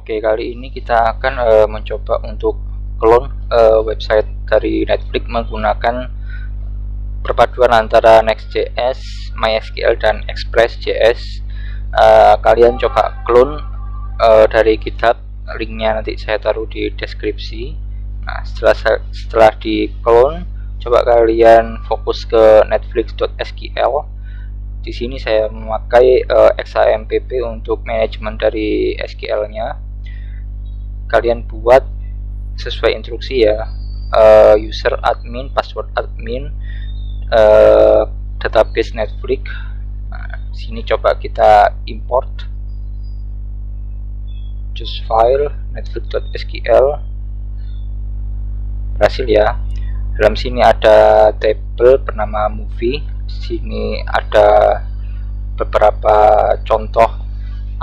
Oke, kali ini kita akan mencoba untuk clone website dari Netflix menggunakan perpaduan antara Next.js, MySQL, dan Express.js. Kalian coba clone dari GitHub, linknya nanti saya taruh di deskripsi. Nah, setelah di clone, coba kalian fokus ke netflix.sql. Di sini saya memakai XAMPP untuk manajemen dari SQL-nya. Kalian buat sesuai instruksi ya, user admin, password admin, database Netflix. Nah, sini coba kita import, choose file netflix.sql, berhasil ya. Dalam sini ada table bernama movie. Di sini ada beberapa contoh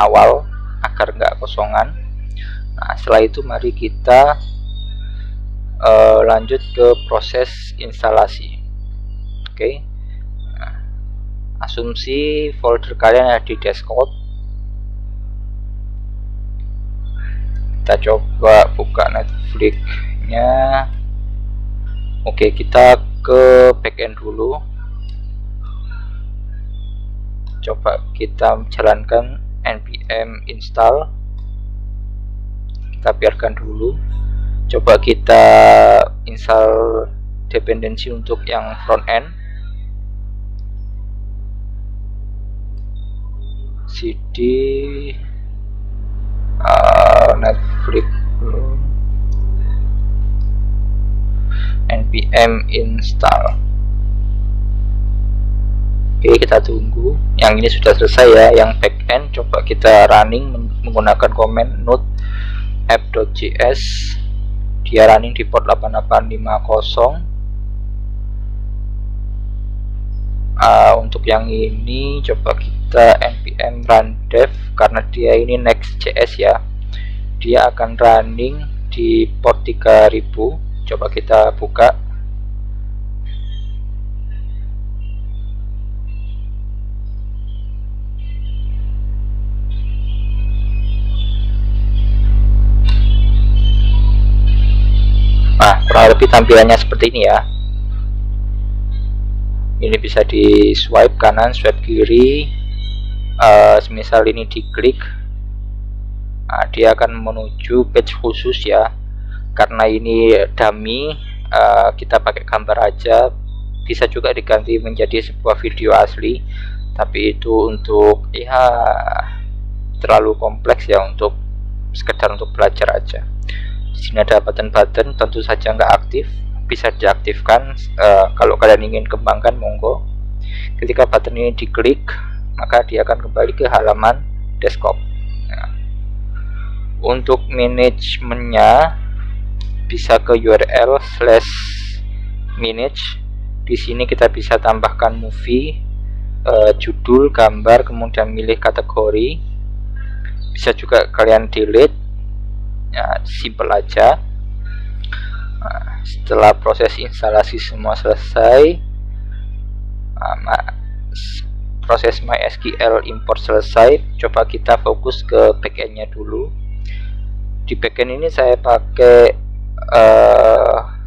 awal agar nggak kosongan. Nah, setelah itu mari kita lanjut ke proses instalasi. Oke. Nah, asumsi folder kalian ada di desktop. Kita coba buka Netflix-nya. Oke, kita ke backend dulu. Coba kita jalankan npm install. Kita biarkan dulu. Coba kita install dependensi untuk yang front end. cd Netflix npm install. Oke, kita tunggu. Yang ini sudah selesai ya. Yang backend coba kita running menggunakan komen node app.js. Dia running di port 8850. Untuk yang ini coba kita npm run dev, karena dia ini Next.js ya. Dia akan running di port 3000. Coba kita buka. Nah, kurang lebih tampilannya seperti ini ya. Ini bisa di swipe kanan, swipe kiri. Semisal ini diklik, nah, dia akan menuju page khusus ya. Karena ini dummy, kita pakai gambar aja. Bisa juga diganti menjadi sebuah video asli, tapi itu untuk ya terlalu kompleks ya, untuk sekedar untuk belajar aja. Di sini ada button-button, tentu saja nggak aktif, bisa diaktifkan. Kalau kalian ingin kembangkan, monggo. Ketika button ini diklik, maka dia akan kembali ke halaman desktop. Nah, untuk manajemennya bisa ke url/manage. Di sini kita bisa tambahkan movie, judul, gambar, kemudian milih kategori. Bisa juga kalian delete. Ya, simple aja. Nah, setelah proses instalasi semua selesai, proses MySQL import selesai, coba kita fokus ke backendnya dulu. Di backend ini saya pakai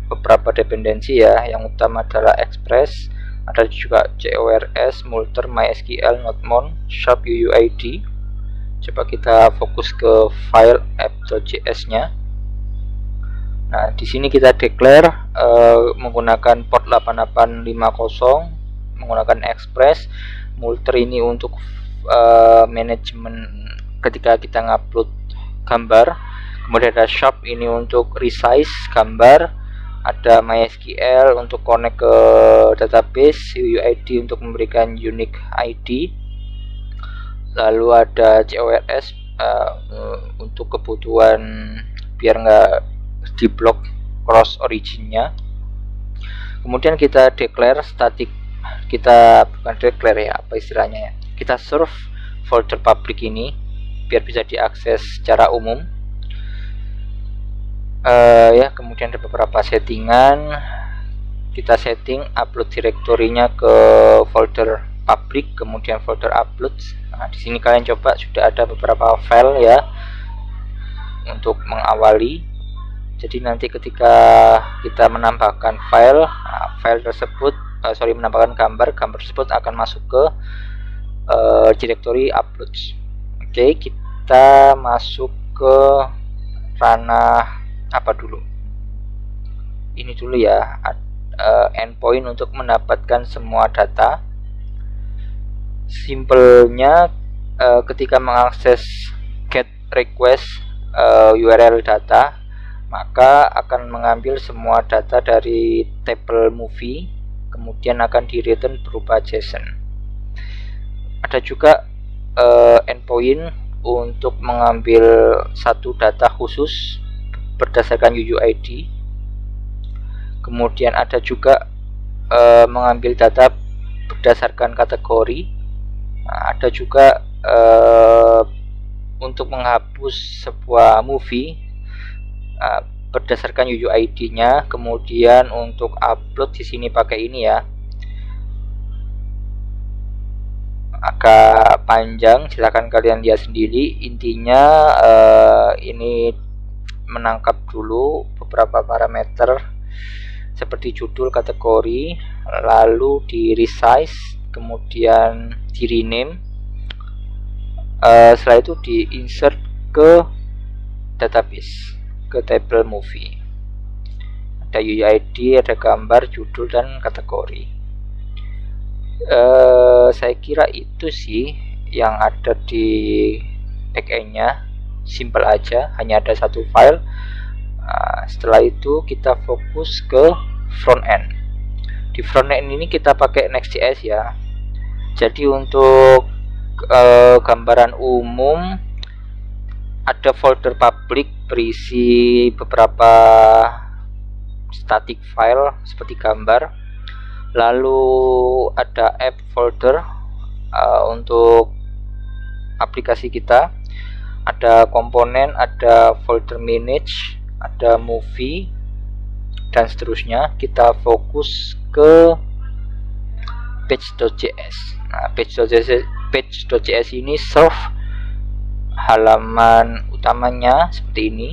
beberapa dependensi ya. Yang utama adalah Express, ada juga CORS, Multer, MySQL, Nodemon, Shop UUID. Coba kita fokus ke file app.js nya. Nah, di sini kita declare menggunakan port 8850, menggunakan Express. Multer ini untuk manajemen ketika kita ngupload gambar. Kemudian ada shop ini untuk resize gambar. Ada MySQL untuk connect ke database, UUID untuk memberikan unique ID. Lalu ada CORS untuk kebutuhan biar nggak diblok cross originnya. Kemudian kita declare static, kita bukan declare ya, apa istilahnya ya, kita serve folder public ini biar bisa diakses secara umum. Ya, kemudian ada beberapa settingan. Kita setting upload direktorinya ke folder public, kemudian folder upload. Nah, di sini kalian coba sudah ada beberapa file ya. untuk mengawali. Jadi nanti ketika kita menambahkan file, file tersebut menambahkan gambar tersebut akan masuk ke directory uploads. Oke, kita masuk ke ranah apa dulu? Ini dulu ya, endpoint untuk mendapatkan semua data. Simpelnya ketika mengakses get request URL data, maka akan mengambil semua data dari table movie, kemudian akan di return berupa JSON. Ada juga endpoint untuk mengambil satu data khusus berdasarkan UUID. Kemudian ada juga mengambil data berdasarkan kategori. Nah, ada juga untuk menghapus sebuah movie berdasarkan UUID-nya. Kemudian untuk upload di sini pakai ini ya, agak panjang, silahkan kalian lihat sendiri. Intinya ini menangkap dulu beberapa parameter seperti judul, kategori, lalu di resize, kemudian di rename, setelah itu di insert ke database, ke table movie. Ada UUID, ada gambar, judul, dan kategori. Saya kira itu sih yang ada di backend-nya, simple aja, hanya ada satu file. Setelah itu kita fokus ke front end. Di front end ini kita pakai Next.js ya. Jadi untuk gambaran umum ada folder public berisi beberapa static file seperti gambar, lalu ada app folder untuk aplikasi kita, ada komponen, ada folder manage, ada movie, dan seterusnya. Kita fokus ke page.js. Nah, page.js ini serve halaman utamanya seperti ini,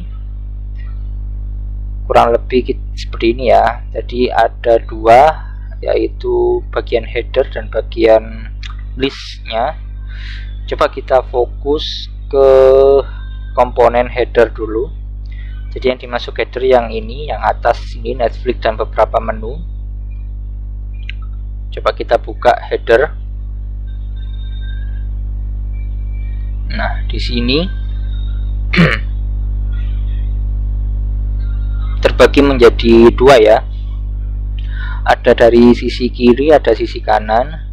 kurang lebih seperti ini ya. Jadi ada dua, yaitu bagian header dan bagian listnya. Coba kita fokus ke komponen header dulu. Jadi yang dimasuk header yang ini, yang atas ini, Netflix dan beberapa menu. Coba kita buka header. Nah, di sini terbagi menjadi dua ya. Ada dari sisi kiri, ada sisi kanan.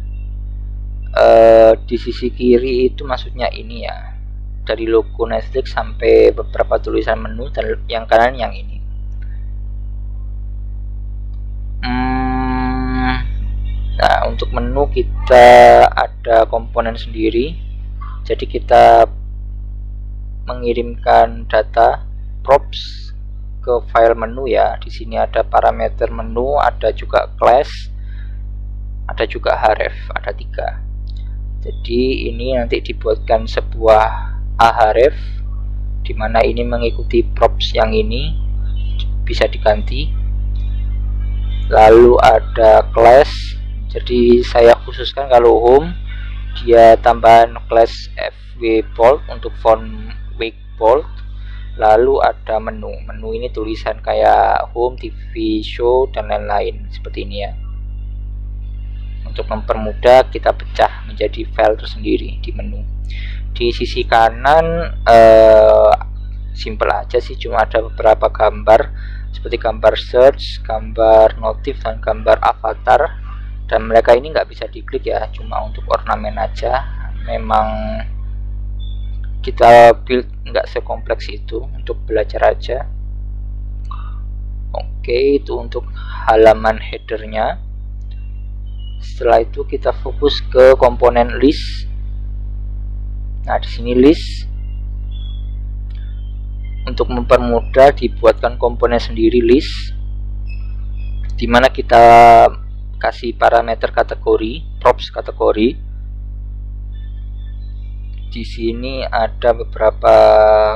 Di sisi kiri itu maksudnya ini ya, dari logo Netflix sampai beberapa tulisan menu, dan yang kanan yang ini. Nah, untuk menu kita ada komponen sendiri. Jadi kita mengirimkan data props ke file menu ya. Di sini ada parameter menu, ada juga class, ada juga href, ada 3. Jadi ini nanti dibuatkan sebuah ahref, dimana ini mengikuti props yang ini, bisa diganti. Lalu ada class, jadi saya khususkan kalau home, dia tambahan class FW bold untuk font weight bold. Lalu ada menu ini tulisan kayak home, TV show, dan lain-lain seperti ini ya. Untuk mempermudah, kita pecah menjadi file tersendiri di menu. Di sisi kanan simple aja sih, cuma ada beberapa gambar seperti gambar search, gambar notif, dan gambar avatar. Dan mereka ini nggak bisa diklik ya, cuma untuk ornamen aja. Memang kita build nggak sekompleks itu, untuk belajar aja. Oke, itu untuk halaman headernya. Setelah itu kita fokus ke komponen list. Nah, di sini list. Untuk mempermudah, dibuatkan komponen sendiri list, dimana kita kasih parameter kategori, props kategori. Di sini ada beberapa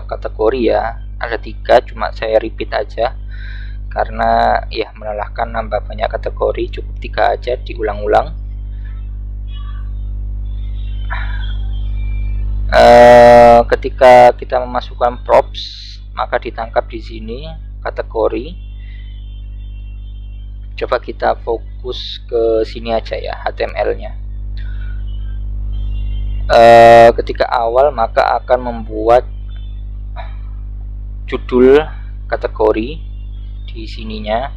kategori ya. ada 3, cuma saya repeat aja karena ya melelahkan nambah banyak kategori. Cukup 3 aja, diulang-ulang. Ketika kita memasukkan props, maka ditangkap di sini kategori. Coba kita fokus ke sini aja ya, HTML-nya. Ketika awal maka akan membuat judul kategori di sininya,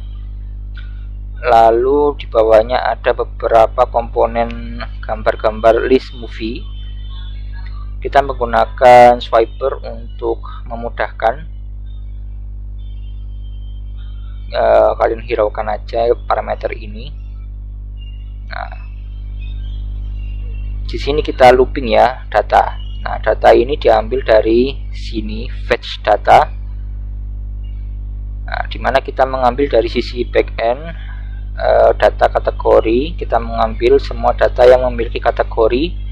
lalu di bawahnya ada beberapa komponen gambar-gambar list movie. Kita menggunakan swiper untuk memudahkan. Kalian hiraukan aja parameter ini. Nah, di sini kita looping ya data. Nah, data ini diambil dari sini, fetch data. Nah, dimana kita mengambil dari sisi backend data kategori, kita mengambil semua data yang memiliki kategori.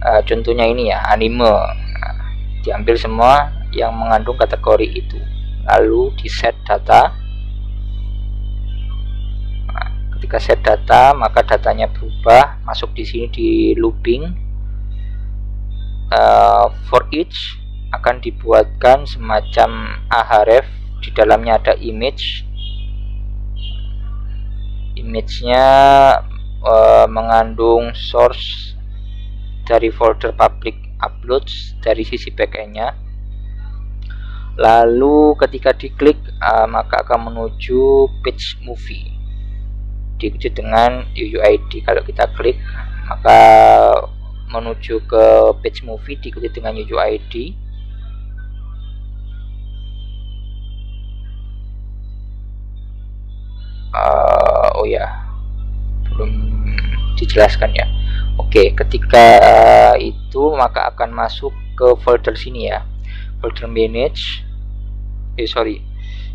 Contohnya ini ya, anime. Nah, diambil semua yang mengandung kategori itu, lalu di set data. Nah, ketika set data, maka datanya berubah, masuk di sini di looping. For each akan dibuatkan semacam ahref, di dalamnya ada image. Image-nya mengandung source dari folder public uploads dari sisi backend-nya. Lalu ketika diklik maka akan menuju page movie, diikuti dengan UUID. Kalau kita klik maka menuju ke page movie, diikuti dengan UUID. Oh ya, belum dijelaskan ya. Oke, ketika itu maka akan masuk ke folder sini ya, folder manage.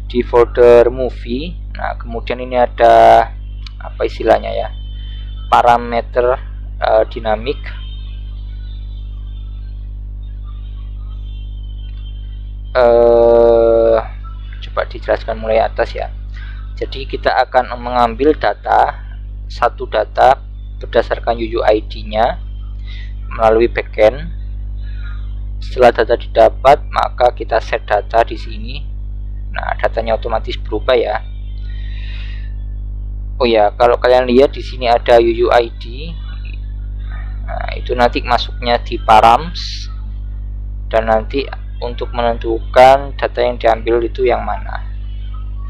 Di folder movie. Nah, kemudian ini ada apa istilahnya ya, parameter dinamik. Coba dijelaskan mulai atas ya. Jadi kita akan mengambil data, satu data berdasarkan UUID-nya melalui backend. Setelah data didapat, maka kita set data di sini. Nah, datanya otomatis berubah ya. Oh ya, kalau kalian lihat di sini ada UUID. Nah, itu nanti masuknya di params, dan nanti untuk menentukan data yang diambil itu yang mana,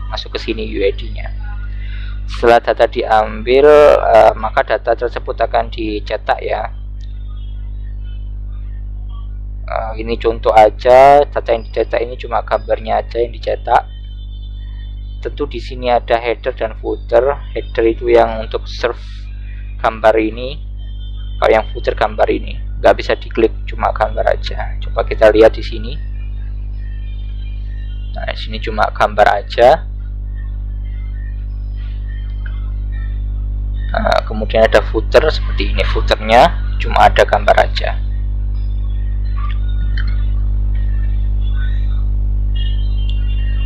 masuk ke sini UUID-nya. Setelah data diambil, maka data tersebut akan dicetak ya. Ini contoh aja, data yang dicetak ini cuma gambarnya aja yang dicetak. Tentu di sini ada header dan footer. Header itu yang untuk serve gambar ini, kalau yang footer gambar ini. Nggak bisa diklik, cuma gambar aja. Coba kita lihat di sini. Nah, di sini cuma gambar aja. Kemudian ada footer seperti ini, footernya cuma ada gambar aja.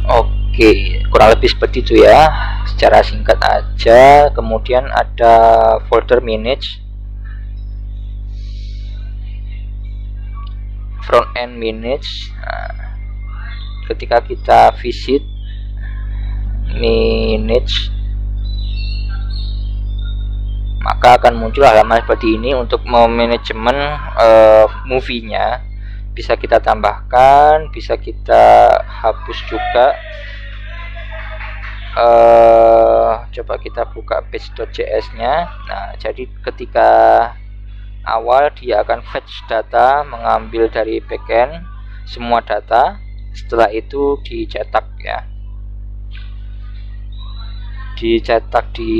Oke, kurang lebih seperti itu ya, secara singkat aja. Kemudian ada folder manage, front end manage. Nah, ketika kita visit manage, maka akan muncul halaman seperti ini untuk memanajemen movie-nya. Bisa kita tambahkan, bisa kita hapus juga. Coba kita buka page.js-nya. Nah, jadi ketika awal dia akan fetch data, mengambil dari backend semua data. Setelah itu dicetak ya, dicetak di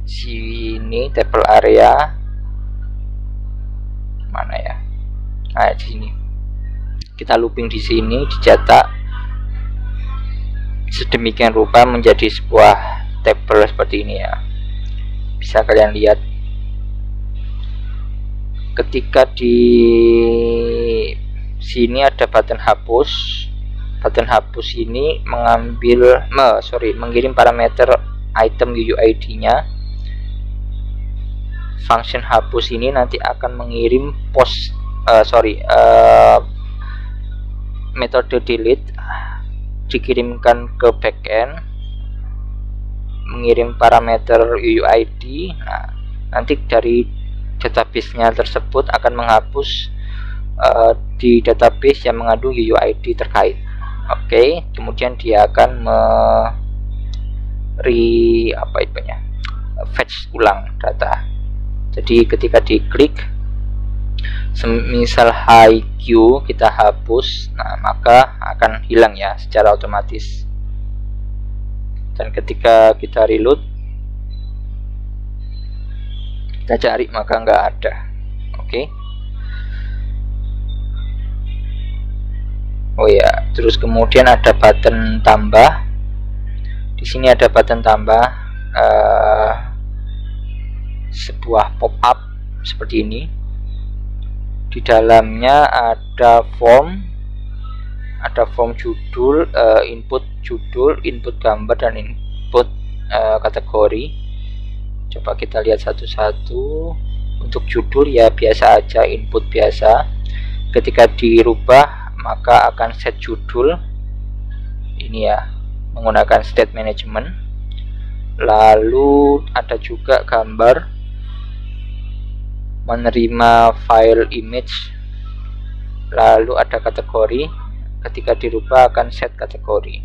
sini table area mana ya. Nah, di sini kita looping di sini, dicetak sedemikian rupa menjadi sebuah table seperti ini ya. Bisa kalian lihat ketika di sini ada button hapus. Button hapus ini mengirim parameter item UUID-nya. Function hapus ini nanti akan mengirim metode delete dikirimkan ke backend, mengirim parameter UUID. Nah, nanti dari database-nya tersebut akan menghapus di database yang mengandung UUID terkait. Oke, kemudian dia akan fetch ulang data. Jadi ketika diklik, semisal HiQ kita hapus, nah maka akan hilang ya secara otomatis. Dan ketika kita reload, kita cari, maka nggak ada. Oke. Oh ya, terus kemudian ada button tambah. Di sini ada button tambah, sebuah pop-up seperti ini. Di dalamnya ada form judul, input judul, input gambar, dan input kategori. Coba kita lihat satu-satu. Untuk judul ya biasa aja, input biasa. Ketika dirubah maka akan set judul ini ya, menggunakan state management. Lalu ada juga gambar, menerima file image. Lalu ada kategori, ketika dirubah akan set kategori.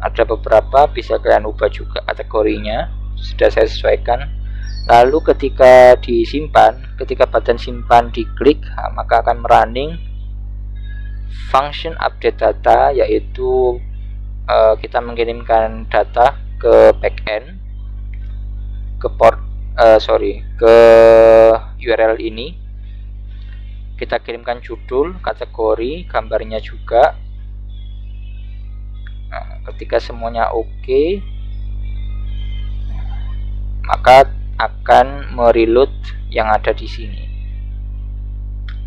Ada beberapa, bisa kalian ubah juga kategorinya, sudah saya sesuaikan. Lalu ketika disimpan, ketika button simpan diklik, maka akan running function update data, yaitu kita mengirimkan data ke backend, ke ke URL ini. Kita kirimkan judul, kategori, gambarnya juga. Nah, ketika semuanya oke, maka akan mereload yang ada di sini,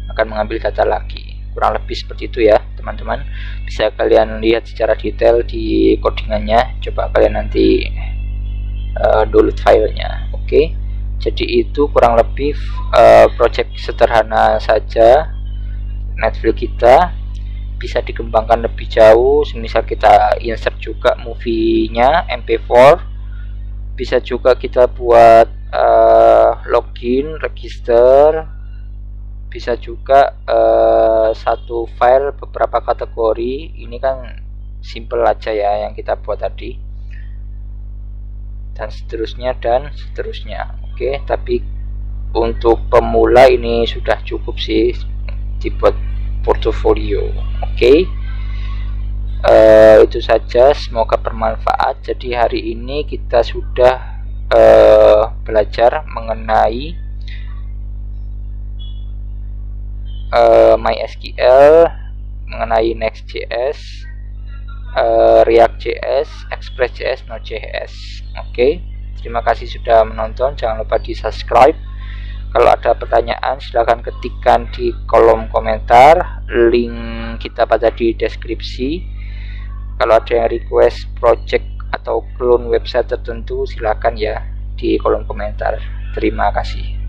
akan mengambil data lagi. Kurang lebih seperti itu ya teman-teman. Bisa kalian lihat secara detail di codingannya. Coba kalian nanti download filenya. Oke. Jadi itu kurang lebih project sederhana saja Netflix kita. Bisa dikembangkan lebih jauh, semisal kita insert juga movie-nya MP4. Bisa juga kita buat login, register. Bisa juga satu file beberapa kategori. Ini kan simple aja ya yang kita buat tadi, dan seterusnya dan seterusnya. Oke, tapi untuk pemula ini sudah cukup sih dibuat portofolio. Oke, itu saja, semoga bermanfaat. Jadi hari ini kita sudah belajar mengenai MySQL, mengenai Next.js, React.js, Express.js, Node.js. Oke, terima kasih sudah menonton. Jangan lupa di subscribe. Kalau ada pertanyaan silahkan ketikkan di kolom komentar. Link kita pada di deskripsi. Kalau ada yang request project atau clone website tertentu silahkan ya di kolom komentar. Terima kasih.